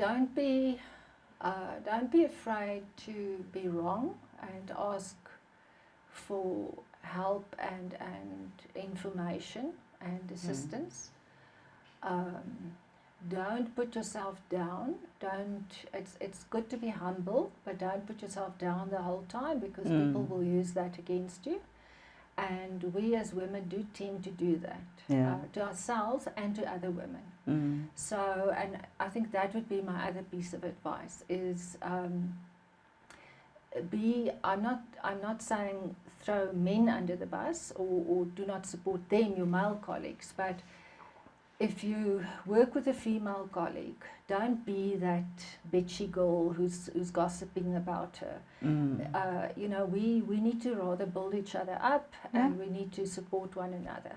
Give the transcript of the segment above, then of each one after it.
don't be afraid to be wrong and ask for help and information and assistance. Don't put yourself down. It's good to be humble, but don't put yourself down the whole time, because people will use that against you. And we as women do tend to do that to ourselves and to other women. So, and I think that would be my other piece of advice is I'm not saying throw men under the bus or do not support them, your male colleagues, but if you work with a female colleague, don't be that bitchy girl who's gossiping about her. You know, we need to rather build each other up, and we need to support one another.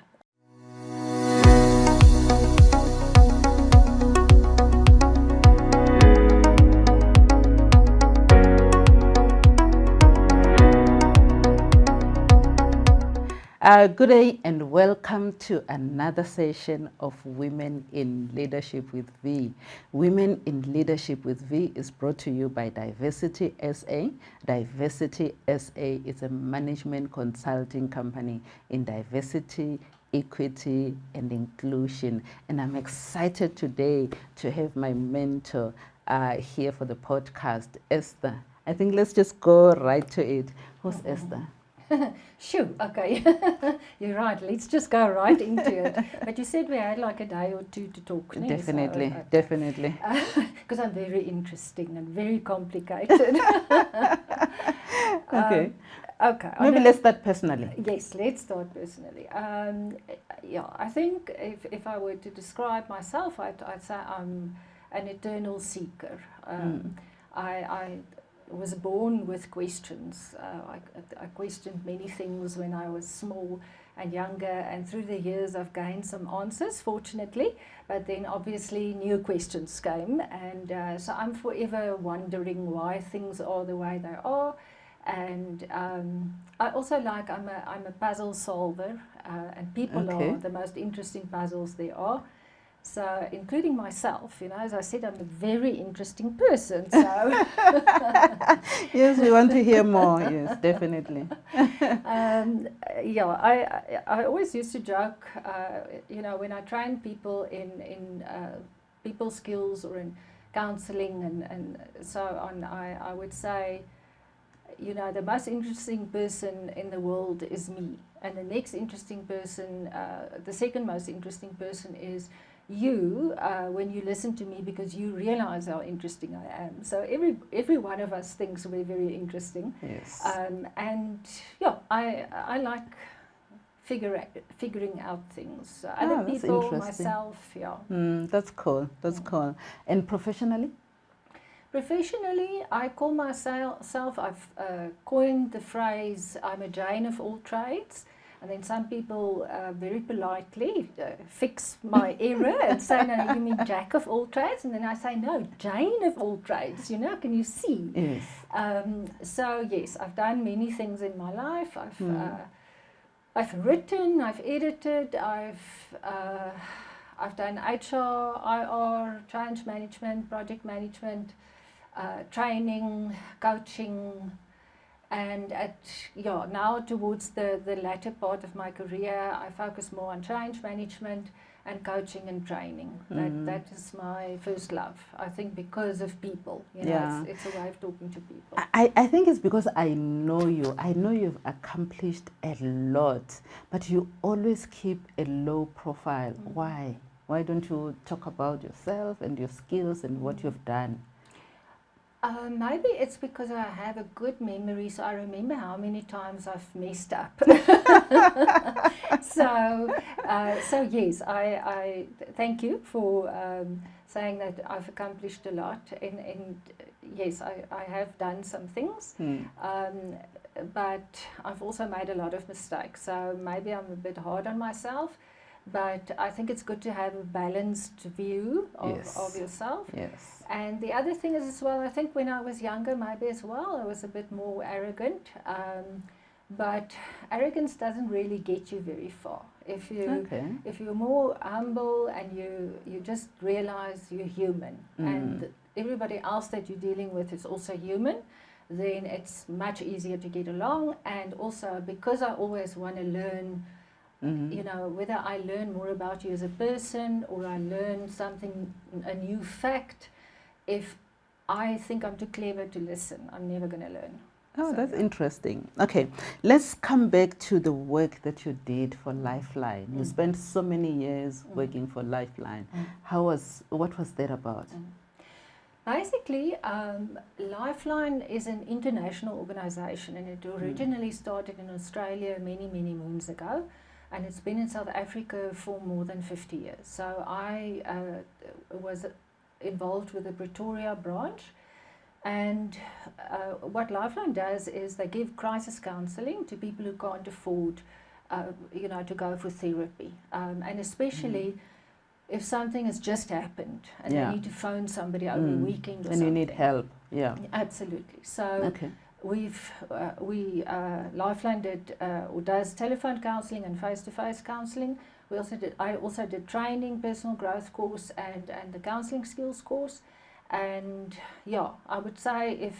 Good day and welcome to another session of Women in Leadership with V. Women in Leadership with V is brought to you by Diversity SA. Diversity SA is a management consulting company in diversity, equity and inclusion. And I'm excited today to have my mentor here for the podcast, Esther. I think let's just go right to it. Who's Esther? Sure, okay. You're right, let's just go right into it. But you said we had like a day or two to talk. Definitely, so, definitely. Because I'm very interesting and very complicated. Okay. Okay. Maybe let's start personally. Yes, let's start personally. Yeah, I think if I were to describe myself, I'd say I'm an eternal seeker. I was born with questions. I questioned many things when I was small and younger, and through the years I've gained some answers, fortunately, but then obviously new questions came, and so I'm forever wondering why things are the way they are. And I also I'm a puzzle solver, and people are the most interesting puzzles there are. So, including myself, you know, as I said, I'm a very interesting person. So, yes, we want to hear more. Yes, definitely. Yeah, I always used to joke, you know, when I train people in people skills or in counselling and so on, I would say, you know, the most interesting person in the world is me, and the next interesting person, the second most interesting person is you, when you listen to me, because you realize how interesting I am. So every one of us thinks we're very interesting. Yes. And yeah, I like figuring out things. Other people, myself, yeah. That's cool. That's cool. And professionally? Professionally, I call myself, I've coined the phrase, I'm a Jane of all trades. And then some people very politely fix my error and say, no, you mean Jack of all trades? And then I say, no, Jane of all trades, you know, can you see? Yes. So, yes, I've done many things in my life. I've written, I've edited, I've done HR, IR, change management, project management, training, coaching. And now towards the latter part of my career, I focus more on change management and coaching and training. That is my first love, I think, because of people. You know, it's a way of talking to people. I think it's because I know you. I know you've accomplished a lot, but you always keep a low profile. Why? Why don't you talk about yourself and your skills and what you've done? Maybe it's because I have a good memory, so I remember how many times I've messed up. So yes, I thank you for saying that I've accomplished a lot, and yes, I have done some things, but I've also made a lot of mistakes. So maybe I'm a bit hard on myself. But I think it's good to have a balanced view of yourself. Yes. And the other thing is as well, I think when I was younger, maybe as well, I was a bit more arrogant. But arrogance doesn't really get you very far. If you're more humble and you just realize you're human, and everybody else that you're dealing with is also human, then it's much easier to get along. And also because I always want to learn, you know, whether I learn more about you as a person or I learn something, a new fact, if I think I'm too clever to listen, I'm never going to learn. Oh, So, that's yeah. interesting. Okay, let's come back to the work that you did for Lifeline. You spent so many years working for Lifeline. What was that about? Basically, Lifeline is an international organization, and it originally started in Australia many, many moons ago, and it's been in South Africa for more than 50 years. So I was involved with the Pretoria branch, and what Lifeline does is they give crisis counselling to people who can't afford, you know, to go for therapy, and especially if something has just happened and they need to phone somebody over a weekend or and something. you need help, yeah. Absolutely. So Okay. Lifeline did or does telephone counselling and face-to-face counselling. I also did training, personal growth course, and the counselling skills course. And yeah, I would say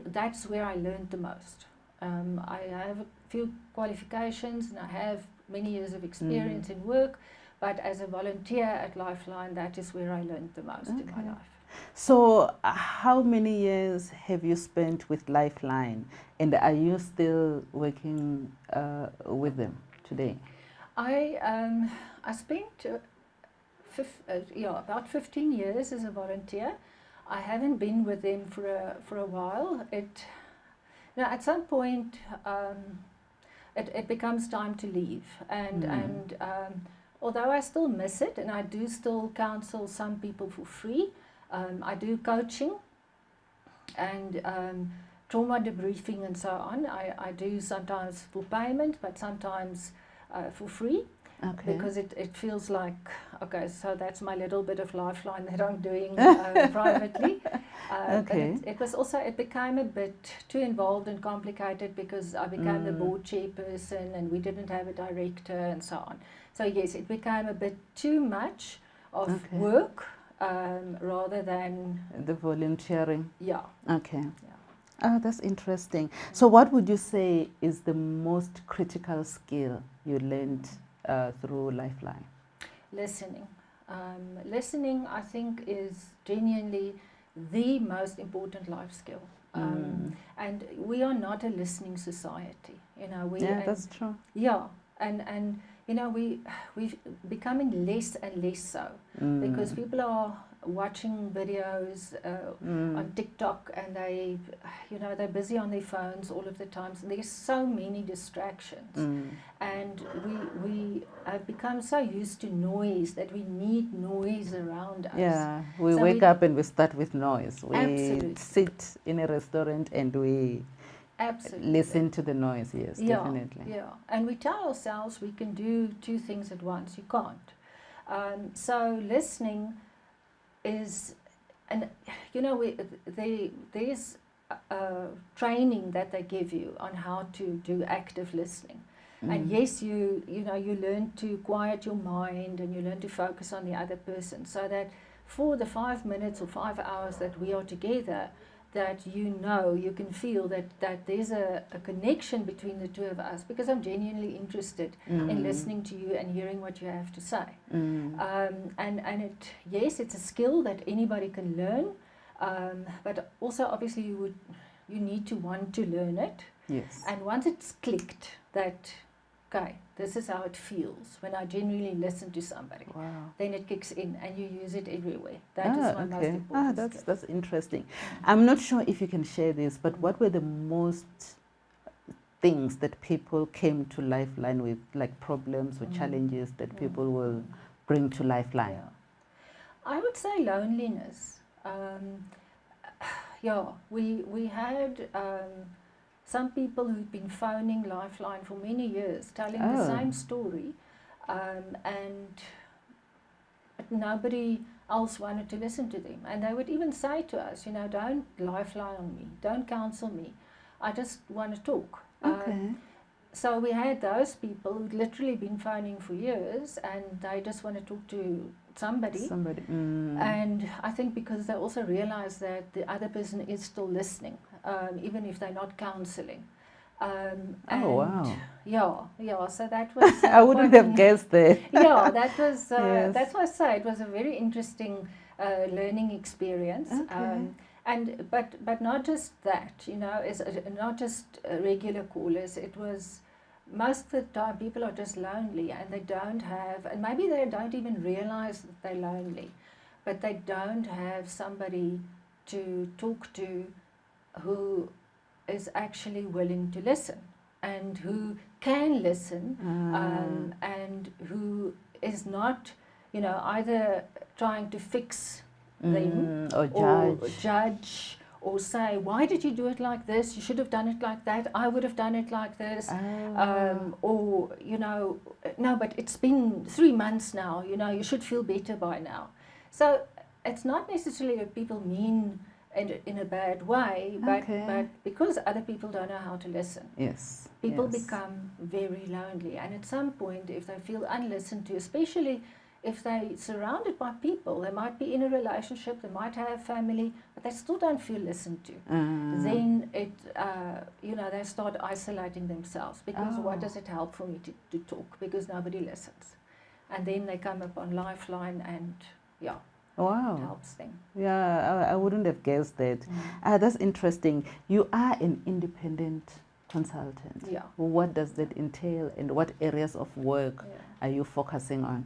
that's where I learned the most. I have a few qualifications and I have many years of experience in work, but as a volunteer at Lifeline, that is where I learned the most in my life. So how many years have you spent with Lifeline, and are you still working with them today? I spent about 15 years as a volunteer. I haven't been with them for a while. At some point it becomes time to leave, and although I still miss it, and I do still counsel some people for free, I do coaching and trauma debriefing and so on. I do sometimes for payment, but sometimes for free. Okay. Because it feels like, okay, so that's my little bit of Lifeline that I'm doing privately. Okay. But it became a bit too involved and complicated because I became the board chairperson and we didn't have a director and so on. So yes, it became a bit too much of work rather than the volunteering. Yeah. Okay. Yeah. Oh, that's interesting. So what would you say is the most critical skill you learned through Lifeline? Listening. Listening, I think, is genuinely the most important life skill. And we are not a listening society. You know, that's true. Yeah, and you know, we're becoming less and less so because people are watching videos on TikTok, and they're busy on their phones all of the time. So there's so many distractions, and we have become so used to noise that we need noise around us. Yeah, we wake up and we start with noise. We Absolutely. sit in a restaurant and we listen to the noise. Yes, definitely. Yeah, and we tell ourselves we can do two things at once. You can't. So listening is, and you know, there's training that they give you on how to do active listening. And yes, you learn to quiet your mind and you learn to focus on the other person, so that for the 5 minutes or 5 hours that we are together, that you can feel that there's a connection between the two of us, because I'm genuinely interested in listening to you and hearing what you have to say. And it's a skill that anybody can learn, but also obviously you need to want to learn it. Yes. And once it's clicked that, okay, this is how it feels when I genuinely listen to somebody. Wow. Then it kicks in and you use it everywhere. That is my most important skill. That's interesting. I'm not sure if you can share this, but what were the most things that people came to Lifeline with, like problems or challenges that people will bring to Lifeline? Yeah. I would say loneliness. We had some people who've been phoning Lifeline for many years, telling the same story, and nobody else wanted to listen to them. And they would even say to us, don't Lifeline on me, don't counsel me. I just want to talk. so we had those people who'd literally been phoning for years, and they just want to talk to somebody. And I think because they also realize that the other person is still listening, even if they're not counseling. Oh, wow. Yeah. So that was. I wouldn't have guessed that. Yeah, that was. Yes. That's why I say it was a very interesting learning experience. Okay. But not just that, it's not just regular callers. It was most of the time people are just lonely, and they don't have, and maybe they don't even realize that they're lonely, but they don't have somebody to talk to who is actually willing to listen, and who can listen, and who is not, either trying to fix them or judge or say, why did you do it like this? You should have done it like that. I would have done it like this. Or, no, but it's been 3 months now. You should feel better by now. So it's not necessarily that people mean in a bad way, but because other people don't know how to listen. Yes. People become very lonely, and at some point, if they feel unlistened to, especially if they're surrounded by people, they might be in a relationship, they might have family, but they still don't feel listened to. Then they start isolating themselves, because what does it help for me to talk? Because nobody listens. And then they come up on Lifeline, and wow. it helps them. Yeah, I wouldn't have guessed that. That's interesting. You are an independent consultant. Yeah. What does that entail, and what areas of work are you focusing on?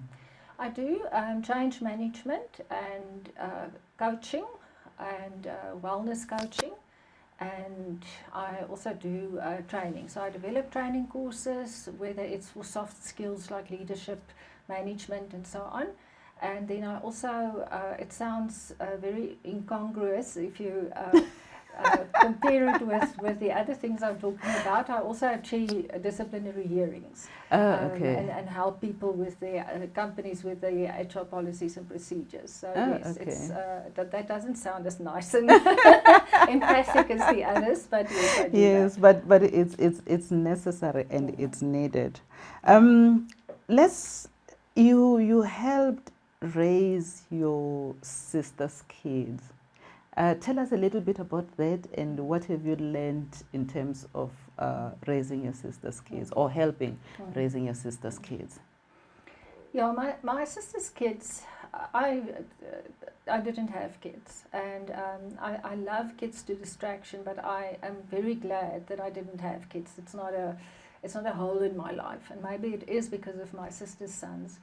I do change management and coaching and wellness coaching, and I also do training. So I develop training courses, whether it's for soft skills like leadership, management, and so on. And then I also, it sounds very incongruous if you compare it with the other things I'm talking about. I also chair disciplinary hearings and help people with their companies with their HR policies and procedures. So it's that doesn't sound as nice and empathic as the others, but yes, I do that. but it's necessary and it's needed. You helped raise your sister's kids. Tell us a little bit about that, and what have you learned in terms of raising your sister's kids, or helping raising your sister's kids? Yeah, my sister's kids, I didn't have kids, and I love kids to distraction, but I am very glad that I didn't have kids. It's not a hole in my life, and maybe it is because of my sister's sons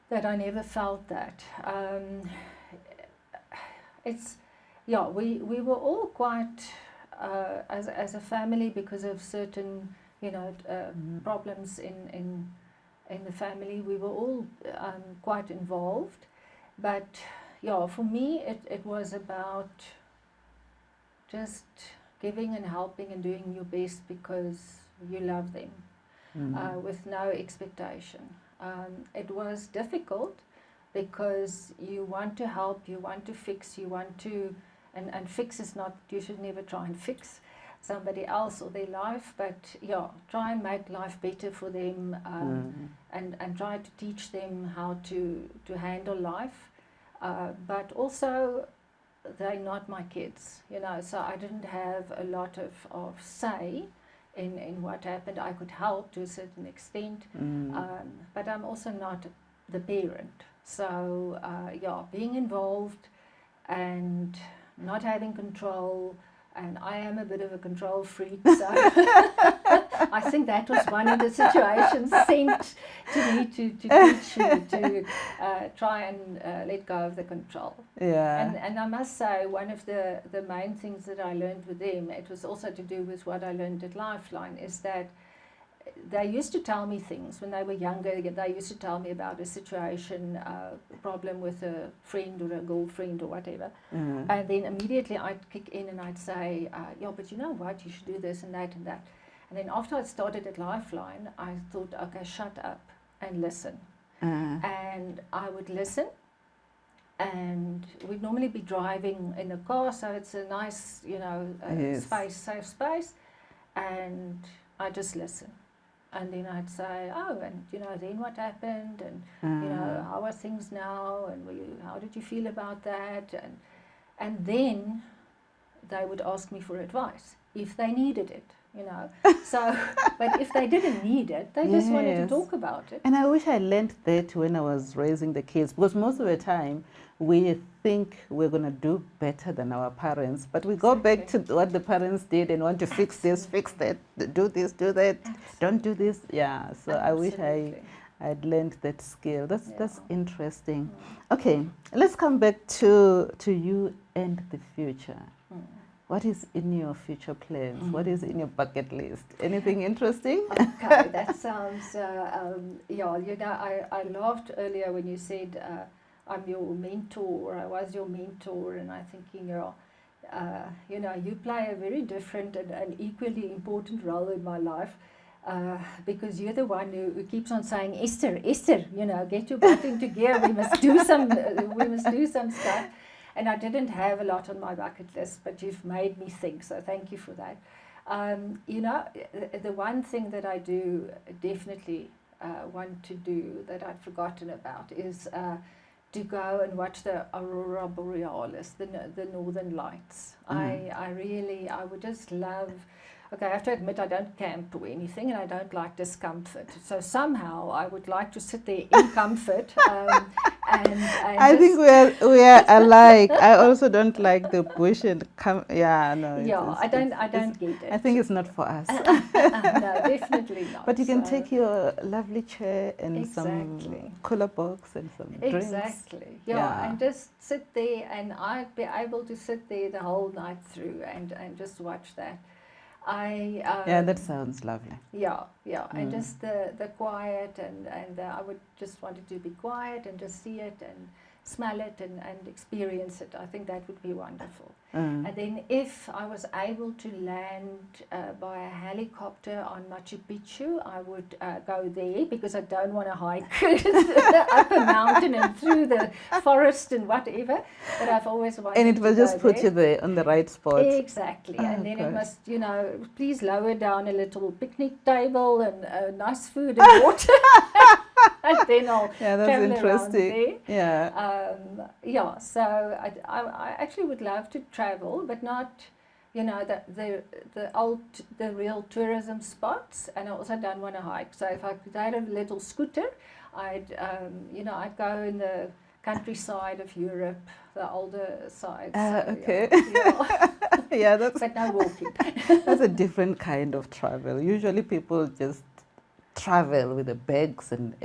that I never felt that. We were all quite, as a family, because of certain, problems in the family, we were all quite involved. But for me, it was about just giving and helping and doing your best because you love them, with no expectation. It was difficult because you want to help, you want to fix, you want to, and fix is not, you should never try and fix somebody else or their life, but try and make life better for them, and try to teach them how to handle life. But also, they're not my kids, so I didn't have a lot of say in what happened. I could help to a certain extent, but I'm also not the parent. So, being involved and not having control, and I am a bit of a control freak, so I think that was one of the situations sent to me to teach me to try and let go of the control. Yeah. And I must say, one of the main things that I learned with them, it was also to do with what I learned at Lifeline, is that they used to tell me things when they were younger. They used to tell me about a situation, problem with a friend or a girlfriend or whatever. And then immediately I'd kick in and I'd say, but you know what, you should do this and that and that. And then after I started at Lifeline, I thought, okay, shut up and listen. And I would listen, and we'd normally be driving in the car, so it's a nice, safe space, and I just listen. And then I'd say, oh, and then what happened, and how are things now, and how did you feel about that, and then they would ask me for advice if they needed it, So, but if they didn't need it, they just wanted to talk about it. And I wish I learned that when I was raising the kids, because most of the time we think we're going to do better than our parents, but we go back to what the parents did and want to fix this, fix that, do this, do that, don't do this. Yeah, so I wish I'd learned that skill. That's interesting. Okay, let's come back to you and the future. What is in your future plans? What is in your bucket list? Anything interesting? Okay, that sounds, I laughed earlier when you said I'm your mentor, or I was your mentor, and I'm thinking, you play a very different and equally important role in my life. Because you're the one who keeps on saying, Esther, get your butt into gear. We must do some stuff. And I didn't have a lot on my bucket list, but you've made me think, so thank you for that. The one thing that I do definitely want to do that I'd forgotten about is to go and watch the aurora borealis, the northern lights. I would just love. Okay, I have to admit I don't camp or anything, and I don't like discomfort. So somehow I would like to sit there in comfort. And I think we are alike. I also don't like the bush and I don't get it. I think it's not for us. No, definitely not. But you can take your lovely chair and some cooler box and some drinks. Exactly. And just sit there, and I'd be able to sit there the whole night through and just watch that. That sounds lovely. And just the quiet, and I would just want it to be quiet and just see it and smell it and experience it. I think that would be wonderful. And then if I was able to land by a helicopter on Machu Picchu, I would go there, because I don't want to hike up a mountain and through the forest and whatever, but I've always wanted to. And it will just put you there on the right spot. Exactly. And then it must, please lower down a little picnic table and nice food and water. And then I'll travel interesting. around there. So I actually would love to travel, but not, the real tourism spots. And I also don't want to hike. So if I could have a little scooter, I'd go in the countryside of Europe, the older side. Okay. But no walking. That's a different kind of travel. Usually people just travel with the bags and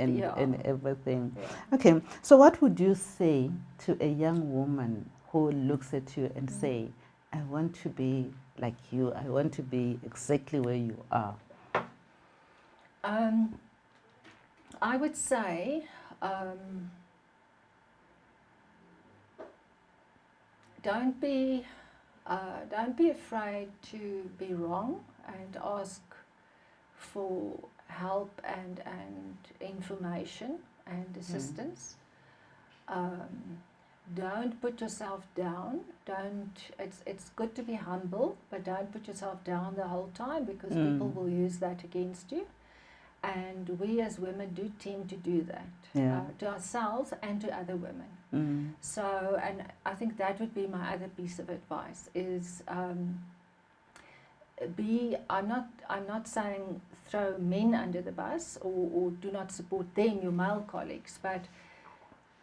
everything. Okay, so what would you say to a young woman who looks at you and say, I want to be like you, I want to be exactly where you are? I would say don't be afraid to be wrong and ask for help and information and assistance. Don't put yourself down. It's good to be humble, but don't put yourself down the whole time, because people will use that against you. And we as women do tend to do that to ourselves and to other women. So, and I think that would be my other piece of advice is I'm not saying throw men under the bus or do not support them, your male colleagues, but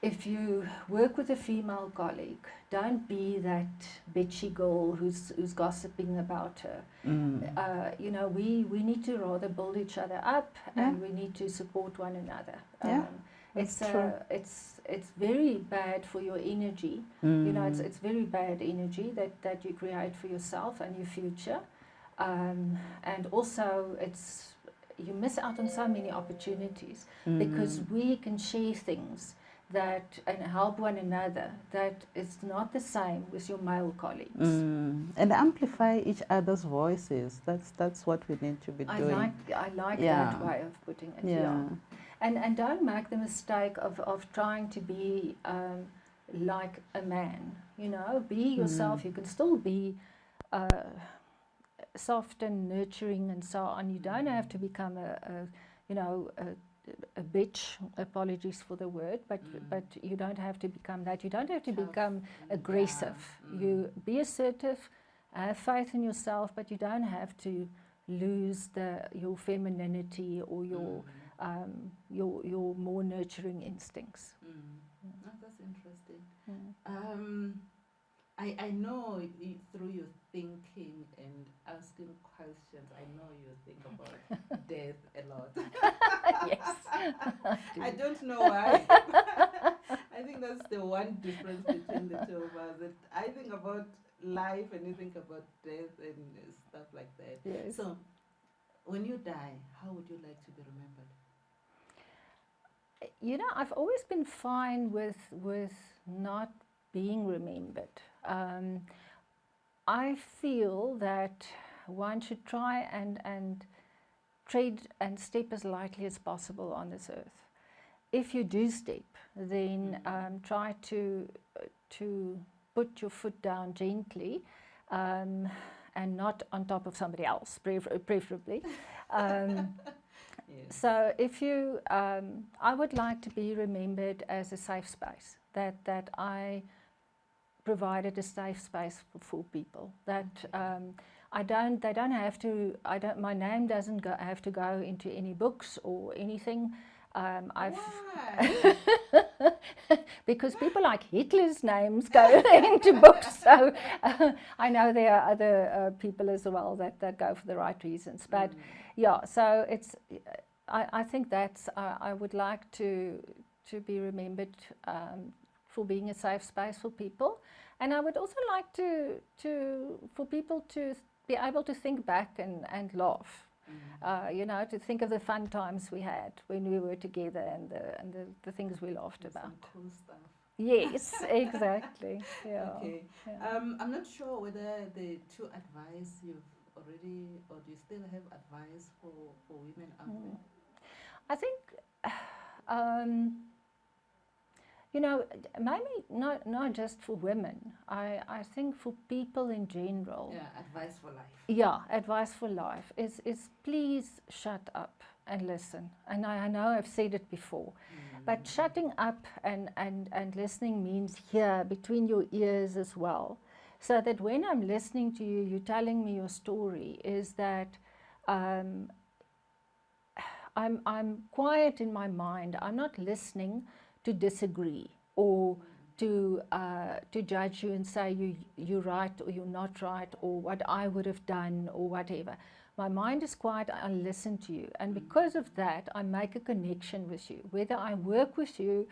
if you work with a female colleague, don't be that bitchy girl who's gossiping about her. We need to rather build each other up, and we need to support one another. It's very bad for your energy. It's very bad energy that you create for yourself and your future. And also you miss out on so many opportunities because we can share things and help one another that is not the same with your male colleagues. And amplify each other's voices. That's what we need to be doing. I like that way of putting it. And don't make the mistake of trying to be like a man. Be yourself. You can still be soft and nurturing and so on. You don't have to become a bitch, apologies for the word, but you don't have to become that. You don't have to become aggressive. You be assertive, have faith in yourself, but you don't have to lose your femininity or your more nurturing instincts. Oh, that's interesting. I know through your thinking and asking questions, I know you think about death a lot. Yes. I don't know why. I think that's the one difference between the two of us. That I think about life and you think about death and stuff like that. Yes. So, when you die, how would you like to be remembered? You know, I've always been fine with not being remembered. I feel that one should try and tread and step as lightly as possible on this earth. If you do step, then try to put your foot down gently and not on top of somebody else, preferably. Yes. So if you, I would like to be remembered as a safe space, that I provided a safe space for people, that they don't have to, my name doesn't have to go into any books or anything. Why? Because people like Hitler's names go into books, so I know there are other people as well that go for the right reasons. But yeah, so it's, I think that's, I would like to be remembered for being a safe space for people. And I would also like for people to be able to think back and laugh. You know, to think of the fun times we had when we were together and the things we laughed about. Some cool stuff. Yes, exactly. Yeah. Okay. Yeah. I'm not sure whether the two advice you've already, or do you still have advice for women out there? I think, you know, maybe not just for women. I think for people in general. Yeah, advice for life. Yeah, advice for life is please shut up and listen. And I know I've said it before, but shutting up and listening means here between your ears as well. So that when I'm listening to you, you're telling me your story, is that I'm quiet in my mind. I'm not listening to disagree or to judge you and say you're right or you're not right or what I would have done or whatever. My mind is quiet, I listen to you. And because of that, I make a connection with you. Whether I work with you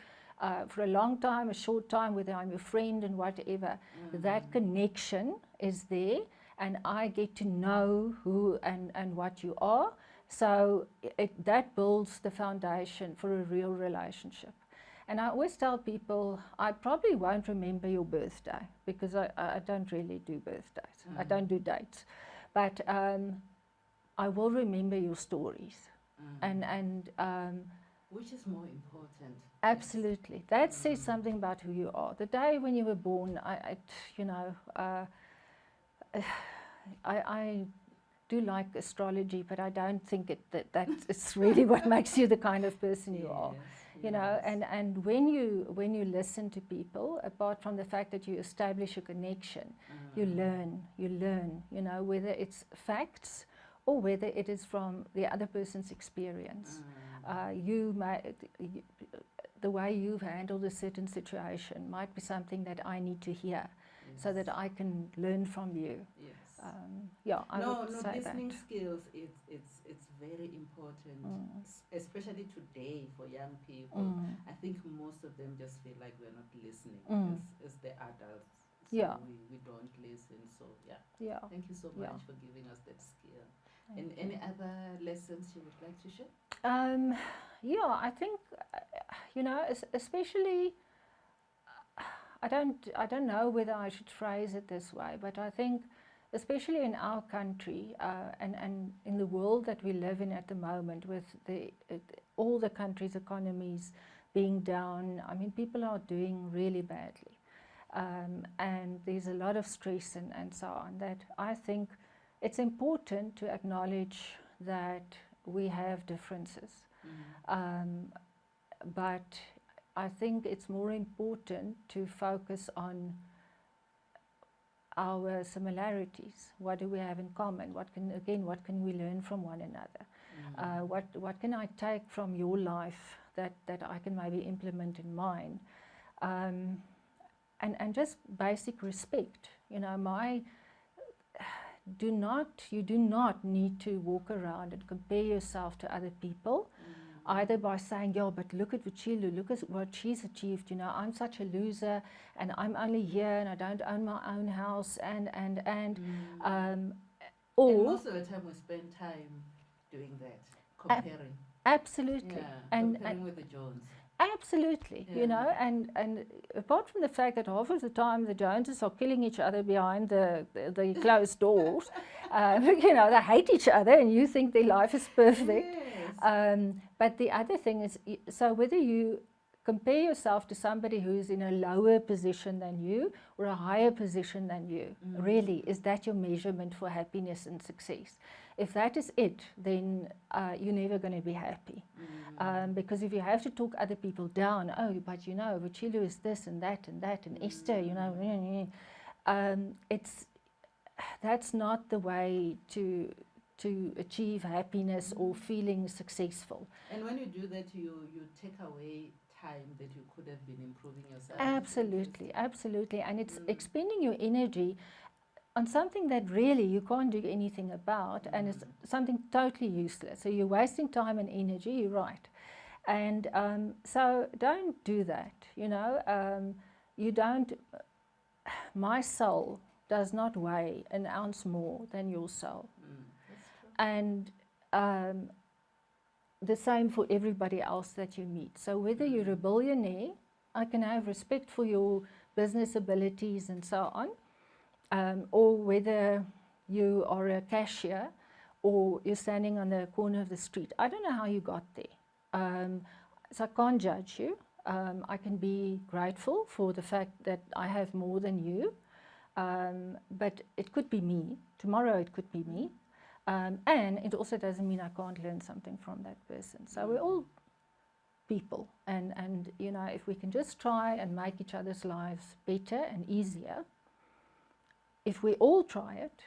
for a long time, a short time, whether I'm your friend and whatever, that connection is there and I get to know who and what you are. So that builds the foundation for a real relationship. And I always tell people, I probably won't remember your birthday because I don't really do birthdays. I don't do dates. But I will remember your stories. And which is more important? Absolutely. That says something about who you are. The day when you were born, I do like astrology, but I don't think that it's really what makes you the kind of person you are. You know, and when you listen to people, apart from the fact that you establish a connection, you learn, you know, whether it's facts or whether it is from the other person's experience. The way you've handled a certain situation might be something that I need to hear, so that I can learn from you. Yes. I would say listening that. skills, it's very important, especially today for young people. I think most of them just feel like we're not listening as the adults. So we don't listen. So yeah. Thank you so much for giving us that skill. And any other lessons you would like to share? I think you know, especially. I don't know whether I should phrase it this way, but I think, especially in our country and in the world that we live in at the moment, with all the countries' economies being down, I mean, people are doing really badly. And there's a lot of stress and so on, that I think it's important to acknowledge that we have differences. But I think it's more important to focus on our similarities. What do we have in common? What can we learn from one another? What can I take from your life that I can maybe implement in mine? And just basic respect. You do not need to walk around and compare yourself to other people, either by saying, yeah, but look at Vuchilu, look at what she's achieved, I'm such a loser, and I'm only here, and I don't own my own house, and or most of the time we spend time doing that, comparing. Absolutely. Yeah, comparing with the Jones. Absolutely, and apart from the fact that half of the time the Joneses are killing each other behind the closed doors, they hate each other and you think their life is perfect. Yes. But the other thing is, so whether you compare yourself to somebody who's in a lower position than you or a higher position than you, really, is that your measurement for happiness and success? If that is it, then you're never going to be happy. Because if you have to talk other people down, oh, but Vuchilu is this and that and that, and Esther, that's not the way to achieve happiness or feeling successful. And when you do that, you take away time that you could have been improving yourself. Absolutely, absolutely. And it's expending your energy on something that really you can't do anything about, and it's something totally useless. So you're wasting time and energy, you're right. And so don't do that, you don't, my soul does not weigh an ounce more than your soul. That's true. And the same for everybody else that you meet. So whether you're a billionaire, I can have respect for your business abilities and so on, or whether you are a cashier or you're standing on the corner of the street. I don't know how you got there. So I can't judge you. I can be grateful for the fact that I have more than you, but it could be me. Tomorrow it could be me. And it also doesn't mean I can't learn something from that person. So we're all people. And if we can just try and make each other's lives better and easier, if we all try it,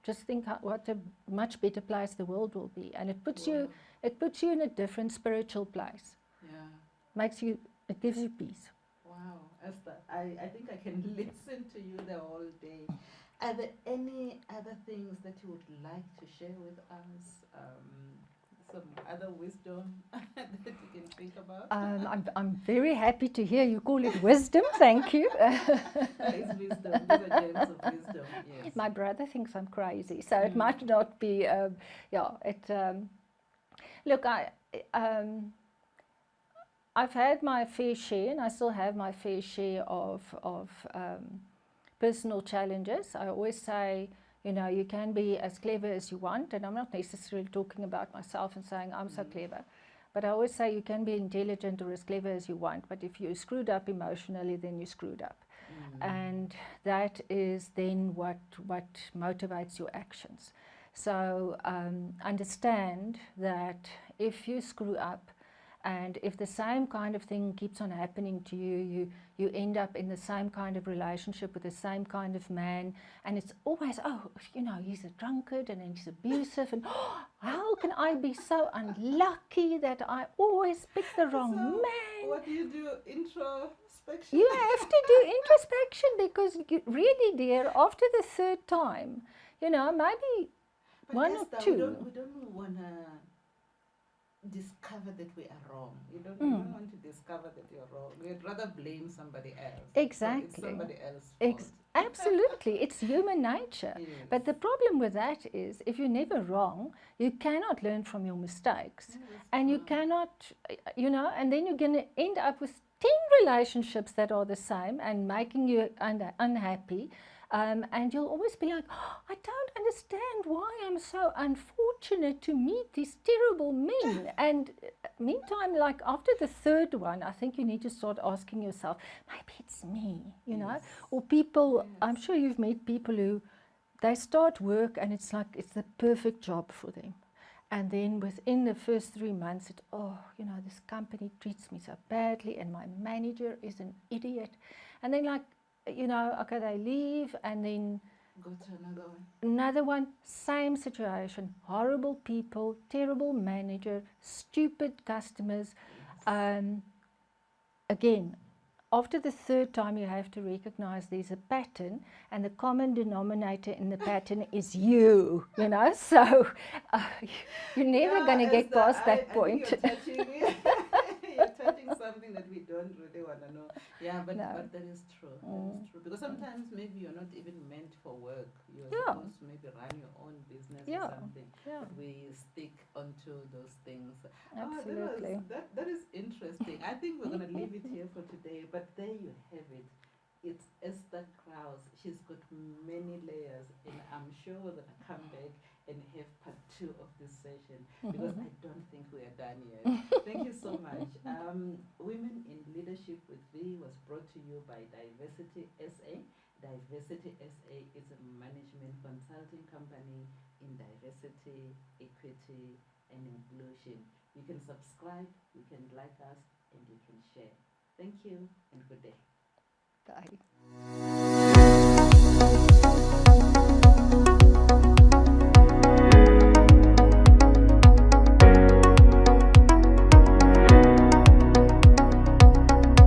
just think what a much better place the world will be. And it puts you in a different spiritual place. Yeah. It gives you peace. Wow, Esther, I think I can listen to you the whole day. Are there any other things that you would like to share with us? Some other wisdom that you can think about? I'm very happy to hear you call it wisdom. Thank you. It's wisdom. These are gems of wisdom. Yes. My brother thinks I'm crazy, so it might not be. Look, I've had my fair share, and I still have my fair share of personal challenges. I always say, you can be as clever as you want, and I'm not necessarily talking about myself and saying I'm so clever, but I always say you can be intelligent or as clever as you want, but if you're screwed up emotionally, then you're screwed up. And that is then what motivates your actions. So understand that if you screw up, and if the same kind of thing keeps on happening to you, you end up in the same kind of relationship with the same kind of man, and it's always, he's a drunkard and he's abusive, and how can I be so unlucky that I always pick the wrong man? What do you do? Introspection? You have to do introspection, because really, dear, after the third time, maybe but one Esther, or two. We don't want to discover that we are wrong. You don't want to discover that you're wrong. We'd rather blame somebody else. Exactly. It's somebody else's fault. Absolutely. It's human nature. Yes. But the problem with that is, if you're never wrong, you cannot learn from your mistakes. And you cannot, and then you're going to end up with 10 relationships that are the same and making you unhappy. And you'll always be like, I don't understand why I'm so unfortunate to meet these terrible men. And meantime, like after the third one, I think you need to start asking yourself, maybe it's me, Yes. or people. Yes. I'm sure you've met people who they start work and it's like it's the perfect job for them. And then within the first 3 months, this company treats me so badly and my manager is an idiot. And then okay, they leave and then Go to another one. another one, same situation, horrible people, terrible manager, stupid customers. Again, after the third time, you have to recognize there's a pattern, and the common denominator in the pattern is you. So you're never going to get past that point. I think you're touching something that we don't really want to know. Yeah, but that is true. That is true. Because sometimes maybe you're not even meant for work. You're supposed to maybe run your own business or something. Yeah. But we stick onto those things. Absolutely. That is interesting. I think we're going to leave it here for today. But there you have it. It's Esther Crous. She's got many layers, and I'm sure we're going to come back and have part 2 of this session, because I don't think we are done yet. Thank you so much. Women in Leadership with V was brought to you by Diversity SA. Diversity SA is a management consulting company in diversity, equity, and inclusion. You can subscribe, you can like us, and you can share. Thank you, and good day. Bye.